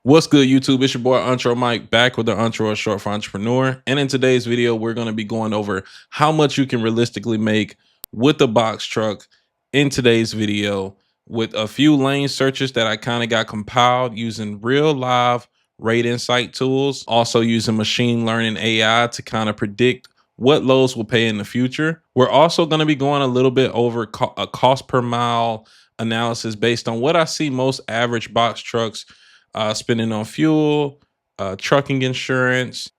What's good, YouTube? It's your boy Entre Mike back with the Entre Short for Entrepreneur. And in today's video, we're going to be going over how much you can realistically make with a box truck in today's video with a few lane searches that I kind of got compiled using real live rate insight tools, also using machine learning AI to kind of predict what loads will pay in the future. We're also going to be going a little bit over a cost per mile analysis based on what I see most average box trucks spending on fuel, trucking insurance,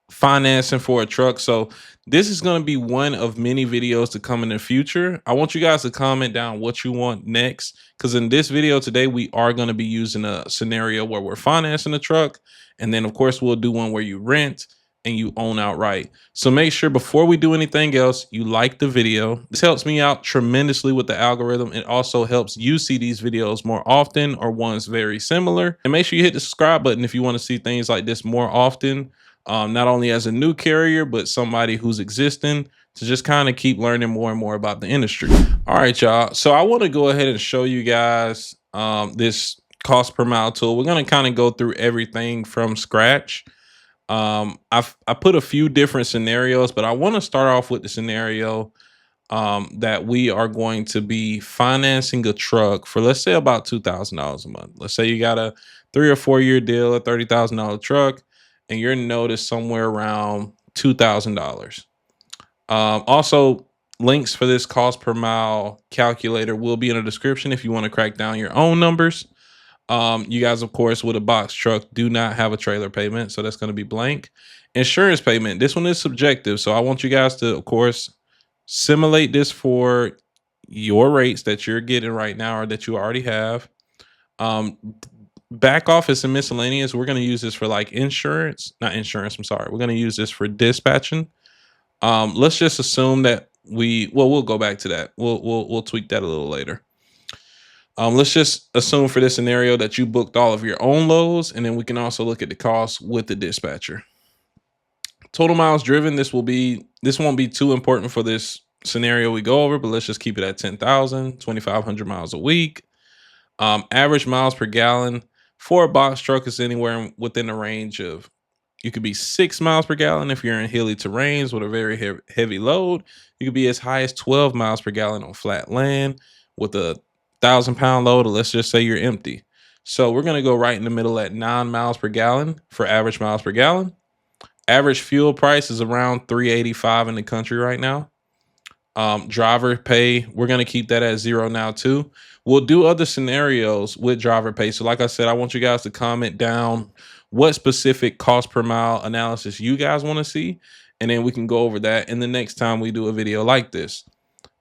financing for a truck. So this is going to be one of many videos to come in the future. I want you guys to comment down what you want next, because in this video today, we are going to be using a scenario where we're financing a truck. And then of course, we'll do one where you rent and you own outright. So make sure before we do anything else, you like the video. This helps me out tremendously with the algorithm. It also helps you see these videos more often or ones very similar. And make sure you hit the subscribe button if you want to see things like this more often. Not only as a new carrier, but somebody who's existing, to just kind of keep learning more and more about the industry. All right, y'all. So I want to go ahead and show you guys this cost per mile tool. We're going to kind of go through everything from scratch. I put a few different scenarios, but I want to start off with the scenario that we are going to be financing a truck for, let's say, about $2,000 a month. Let's say you got a 3 or 4 year deal, a $30,000 truck, and your note is somewhere around $2,000. Also, links for this cost per mile calculator will be in the description if you want to crack down your own numbers. You guys, of course, with a box truck do not have a trailer payment, so that's going to be blank. Insurance payment, this one is subjective, so I want you guys to, of course, simulate this for your rates that you're getting right now or that you already have. Back office and miscellaneous, we're going to use this for like insurance, not insurance, I'm sorry. We're going to use this for dispatching. Let's just assume that we'll go back to that. We'll tweak that a little later. Let's just assume for this scenario that you booked all of your own loads, and then we can also look at the cost with the dispatcher. Total miles driven, this won't be too important for this scenario we go over, but let's just keep it at 10,000, 2,500 miles a week. Average miles per gallon for a box truck is anywhere within the range of, you could be 6 miles per gallon if you're in hilly terrains with a very heavy load. You could be as high as 12 miles per gallon on flat land with a 1,000-pound load, or let's just say you're empty. So we're going to go right in the middle at 9 miles per gallon for average miles per gallon. Average fuel price is around $3.85 in the country right now. Driver pay, we're going to keep that at 0 now too. We'll do other scenarios with driver pay. So like I said, I want you guys to comment down what specific cost per mile analysis you guys want to see, and then we can go over that in the next time we do a video like this.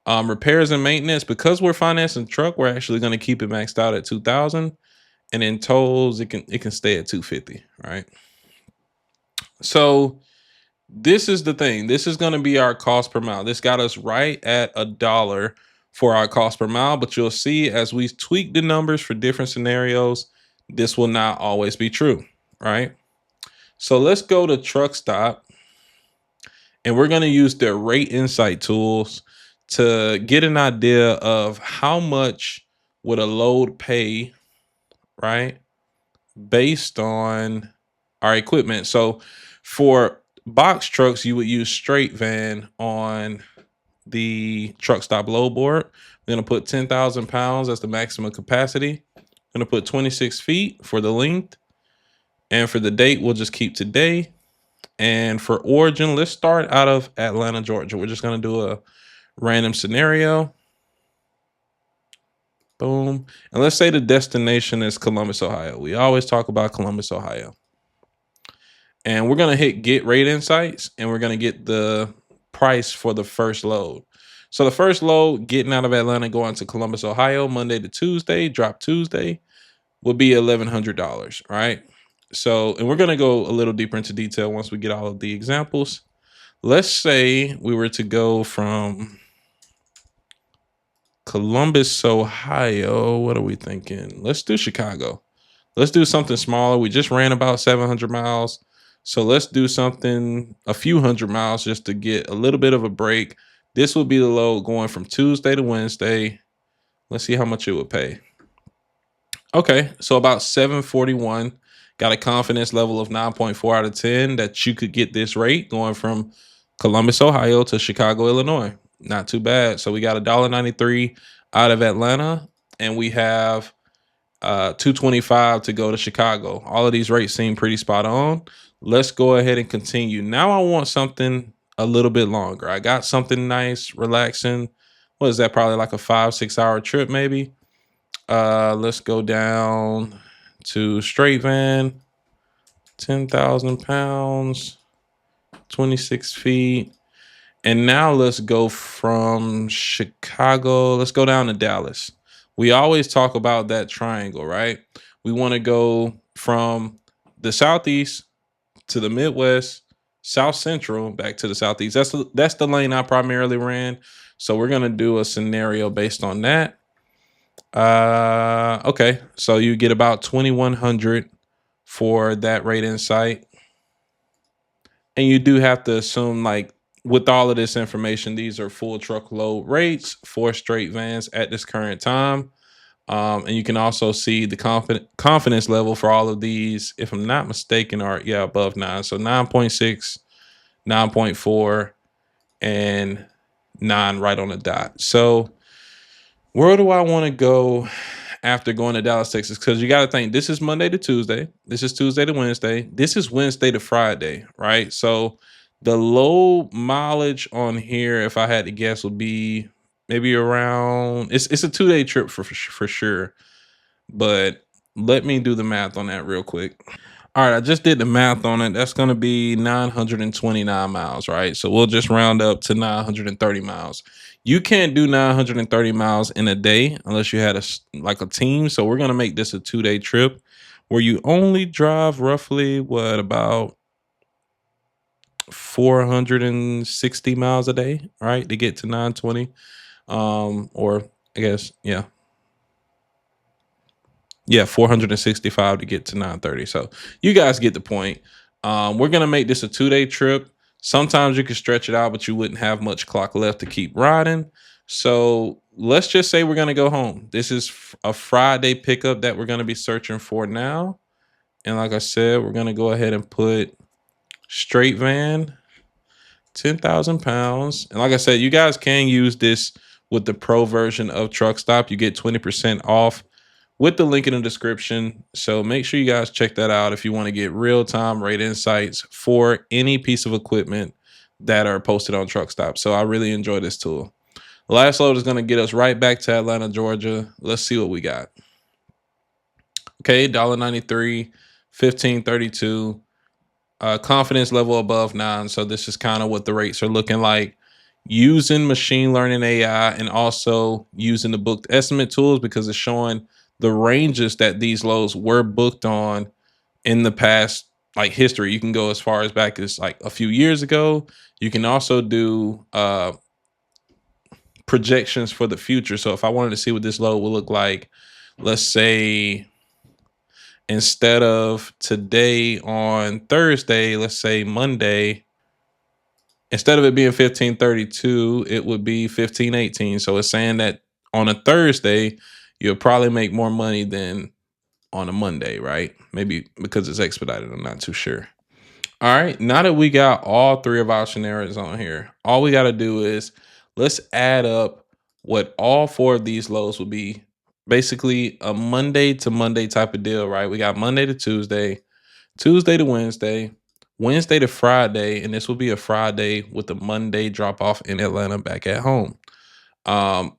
Repairs and maintenance, because we're financing truck, we're actually going to keep it maxed out at 2,000, and in tolls it can stay at 250, right? So this is the thing. This is going to be our cost per mile. This got us right at $1 for our cost per mile, but you'll see as we tweak the numbers for different scenarios, this will not always be true, right? So let's go to truck stop, and we're going to use their rate insight tools to get an idea of how much would a load pay, right, based on our equipment. So for box trucks, you would use straight van on the truck stop load board. We're going to put 10,000 pounds as the maximum capacity. I'm going to put 26 feet for the length. And for the date, we'll just keep today. And for origin, let's start out of Atlanta, Georgia. We're just going to do a random scenario. Boom. And let's say the destination is Columbus, Ohio. We always talk about Columbus, Ohio. And we're going to hit get rate insights, and we're going to get the price for the first load. So the first load getting out of Atlanta going to Columbus, Ohio, Monday to Tuesday, drop Tuesday, will be $1,100, right? So, and we're going to go a little deeper into detail once we get all of the examples. Let's say we were to go from Columbus, Ohio. What are we thinking? Let's do Chicago. Let's do something smaller. We just ran about 700 miles. So let's do something a few hundred miles just to get a little bit of a break. This will be the load going from Tuesday to Wednesday. Let's see how much it would pay. Okay, so about $741. Got a confidence level of 9.4 out of 10 that you could get this rate going from Columbus, Ohio to Chicago, Illinois. Not too bad. So we got $1.93 out of Atlanta, and we have 225 to go to Chicago. All of these rates seem pretty spot on. Let's go ahead and continue. Now I want something a little bit longer. I got something nice, relaxing. What is that? Probably like a 5-6 hour trip, maybe. Let's go down to straight van, 10,000 pounds, 26 feet. And now let's go from Chicago. Let's go down to Dallas. We always talk about that triangle, right? We want to go from the Southeast to the Midwest, South Central, back to the Southeast. That's the lane I primarily ran. So we're going to do a scenario based on that. Okay. So you get about 2,100 for that rate in sight. And you do have to assume, like, with all of this information, these are full truckload rates for straight vans at this current time. And you can also see the confidence level for all of these, if I'm not mistaken, are above 9. So 9.6, 9.4, and 9 right on the dot. So where do I want to go after going to Dallas, Texas? Because you got to think, this is Monday to Tuesday. This is Tuesday to Wednesday. This is Wednesday to Friday, right? So the low mileage on here, if I had to guess, would be maybe around, it's a 2-day trip for sure. But let me do the math on that real quick. All right, I just did the math on it. That's going to be 929 miles, right? So we'll just round up to 930 miles. You can't do 930 miles in a day unless you had a team. So we're going to make this a 2-day trip where you only drive roughly about 460 miles a day, right? To get to 920. Or I guess, yeah, 465 to get to 930. So you guys get the point. We're going to make this a 2-day trip. Sometimes you can stretch it out, but you wouldn't have much clock left to keep riding. So let's just say we're going to go home. This is a Friday pickup that we're going to be searching for now. And like I said, we're going to go ahead and put straight van, 10,000 pounds. And like I said, you guys can use this with the pro version of Truck Stop. You get 20% off with the link in the description. So make sure you guys check that out if you want to get real-time rate insights for any piece of equipment that are posted on Truck Stop. So I really enjoy this tool. The last load is going to get us right back to Atlanta, Georgia. Let's see what we got. Okay, $1.93, 1532. Confidence level above 9. So this is kind of what the rates are looking like, using machine learning AI and also using the booked estimate tools, because it's showing the ranges that these loads were booked on in the past, like history. You can go as far as back as like a few years ago. You can also do projections for the future. So if I wanted to see what this load will look like, let's say instead of today on Thursday, let's say Monday, instead of it being 1532, it would be 1518. So it's saying that on a Thursday, you'll probably make more money than on a Monday, right? Maybe because it's expedited. I'm not too sure. All right. Now that we got all 3 of our scenarios on here, all we got to do is let's add up what all 4 of these loads will be. Basically a Monday to Monday type of deal, right? We got Monday to Tuesday, Tuesday to Wednesday, Wednesday to Friday, and this will be a Friday with a Monday drop off in Atlanta back at home.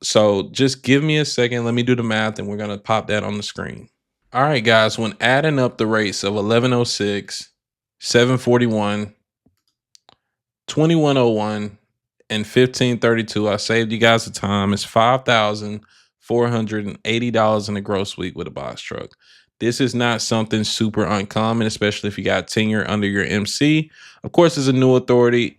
So just give me a second. Let me do the math and we're going to pop that on the screen. All right, guys, when adding up the rates of 1106, 741, 2101, and 1532, I saved you guys the time. It's $5,480 in a gross week with a box truck. This is not something super uncommon, especially if you got tenure under your MC. Of course, as a new authority,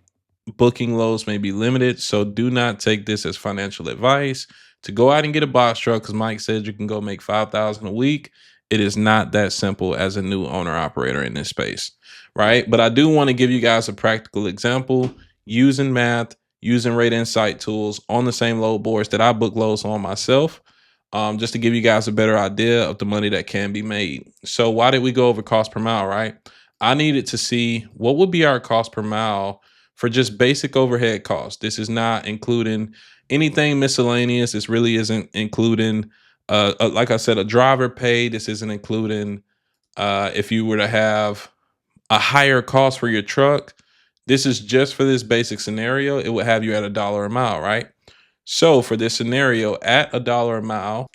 booking loads may be limited, so do not take this as financial advice to go out and get a box truck, because Mike said you can go make $5,000 a week. It is not that simple as a new owner operator in this space, right? But I do want to give you guys a practical example using math, using rate insight tools on the same load boards that I book loads on myself. just to give you guys a better idea of the money that can be made. So why did we go over cost per mile, right? I needed to see what would be our cost per mile for just basic overhead costs. This is not including anything miscellaneous. This really isn't including, like I said, a driver pay. This isn't including if you were to have a higher cost for your truck. This is just for this basic scenario. It would have you at $1 a mile, right? So for this scenario, at $1 a mile,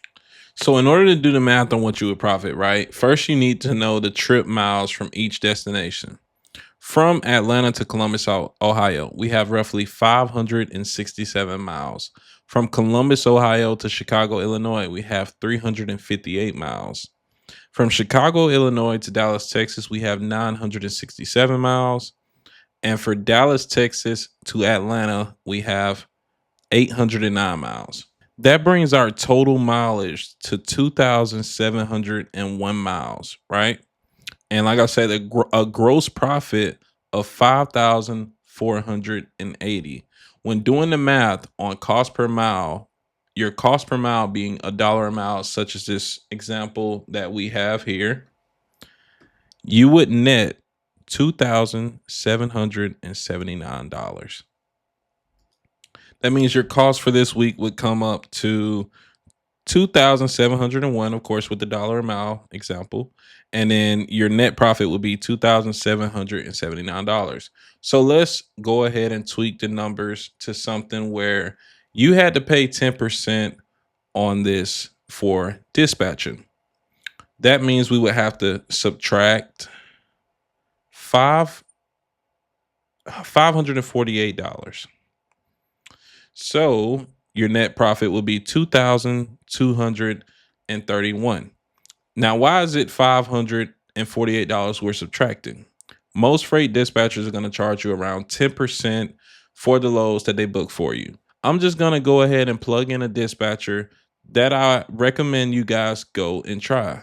so in order to do the math on what you would profit, right? First, you need to know the trip miles from each destination. From Atlanta to Columbus, Ohio, we have roughly 567 miles. From Columbus, Ohio to Chicago, Illinois, we have 358 miles. From Chicago, Illinois to Dallas, Texas, we have 967 miles. And for Dallas, Texas to Atlanta, we have 809 miles. That brings our total mileage to 2,701 miles, right? And like I said, a gross profit of 5,480. When doing the math on cost per mile, your cost per mile being $1 a mile, such as this example that we have here, you would net $2,779. That means your cost for this week would come up to 2,701, of course, with the $1 a mile example. And then your net profit would be $2,779. So let's go ahead and tweak the numbers to something where you had to pay 10% on this for dispatching. That means we would have to subtract $548. So your net profit will be 2,231. Now, why is it $548 we're subtracting? Most freight dispatchers are going to charge you around 10% for the loads that they book for you. I'm just going to go ahead and plug in a dispatcher that I recommend you guys go and try.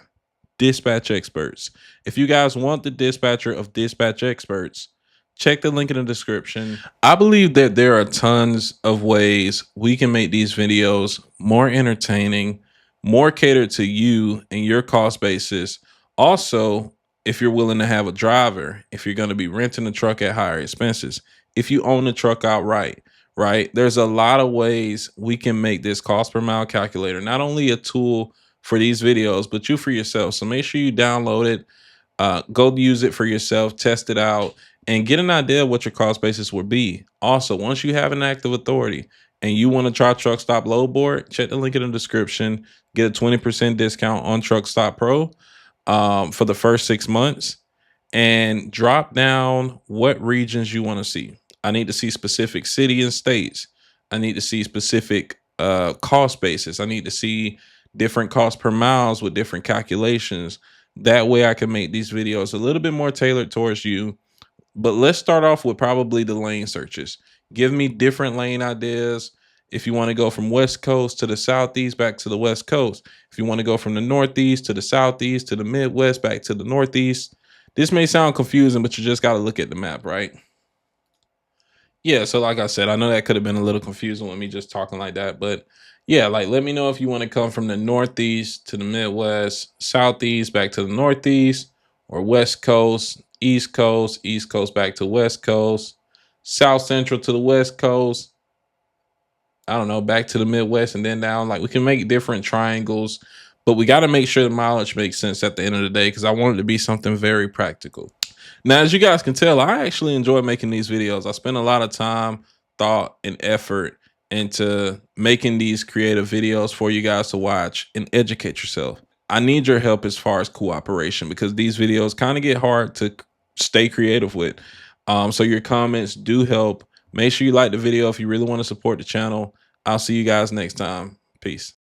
Dispatch Experts. If you guys want the dispatcher of Dispatch Experts, check the link in the description. I believe that there are tons of ways we can make these videos more entertaining, more catered to you and your cost basis. Also, if you're willing to have a driver, if you're going to be renting a truck at higher expenses, if you own the truck outright, right? There's a lot of ways we can make this cost per mile calculator not only a tool for these videos, but you for yourself. So make sure you download it, go use it for yourself, test it out, and get an idea of what your cost basis would be. Also, once you have an active authority and you want to try Truck Stop Load Board, check the link in the description. Get a 20% discount on Truck Stop Pro for the first 6 months, and drop down what regions you want to see. I need to see specific city and states. I need to see specific cost basis. I need to see different cost per miles with different calculations. That way I can make these videos a little bit more tailored towards you. But let's start off with probably the lane searches. Give me different lane ideas. If you want to go from West Coast to the Southeast, back to the West Coast. If you want to go from the Northeast to the Southeast to the Midwest, back to the Northeast. This may sound confusing, but you just got to look at the map, right? Yeah, so like I said, I know that could have been a little confusing with me just talking like that, but yeah, like let me know if you want to come from the Northeast to the Midwest, Southeast back to the Northeast, or West Coast, East Coast back to West Coast, South Central to the West Coast, I don't know, back to the Midwest and then down. Like we can make different triangles, but we got to make sure the mileage makes sense at the end of the day because I want it to be something very practical. Now, as you guys can tell, I actually enjoy making these videos. I spend a lot of time, thought, and effort into making these creative videos for you guys to watch and educate yourself. I need your help as far as cooperation because these videos kind of get hard to stay creative with. So your comments do help. Make sure you like the video if you really want to support the channel. I'll see you guys next time. Peace.